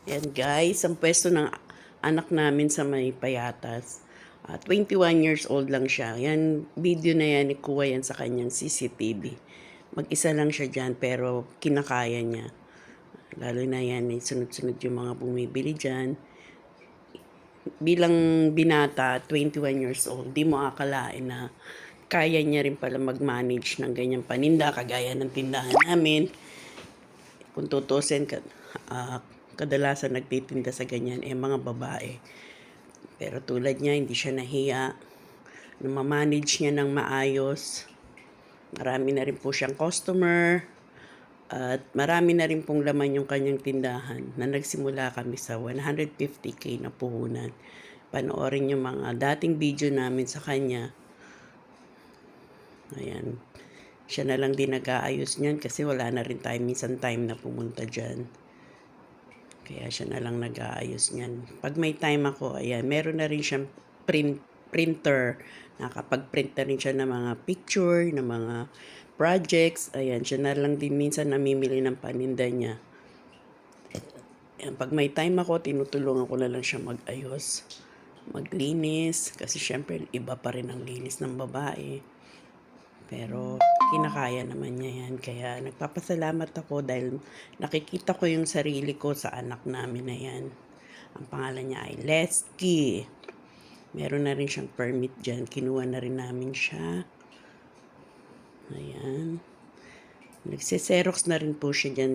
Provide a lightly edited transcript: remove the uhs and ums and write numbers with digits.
Yan guys, ang pwesto ng anak namin sa may Payatas. 21 years old lang siya. Yan, video na yan, ikuha yan sa kanyang CCTV. Mag-isa lang siya dyan pero kinakaya niya. Lalo na yan, sunod-sunod yung mga bumibili dyan. Bilang binata, 21 years old, di mo akalain na kaya niya rin pala mag-manage ng ganyang paninda, kagaya ng tindahan namin. Kung tutusin, kadalasan nagtitinda sa ganyan mga babae. Pero tulad niya, hindi siya nahiya. Namamanage niya ng maayos. Marami na rin po siyang customer. At marami na rin pong laman yung kanyang tindahan na nagsimula kami sa 150k na puhunan. Panoorin yung mga dating video namin sa kanya. Ayan. Siya na lang din nag-aayos niyan kasi wala na rin tayo minsan time na pumunta dyan. Kaya siya na lang nag-aayos niyan. Pag may time ako, ayan, meron na rin siyang printer. Nakapag-print na rin siya ng mga picture, ng mga projects. Ayan, siya na lang din minsan namimili ng paninda niya. Ayan, pag may time ako, tinutulungan ko na lang siya mag-ayos, maglinis. Kasi syempre, iba pa rin ang linis ng babae. Pero kinakaya naman niya yan. Kaya nagpapasalamat ako dahil nakikita ko yung sarili ko sa anak namin na yan. Ang pangalan niya ay Lesky. Meron na rin siyang permit dyan. Kinuha na rin namin siya. Ayan. Nagsiserox na rin po siya dyan.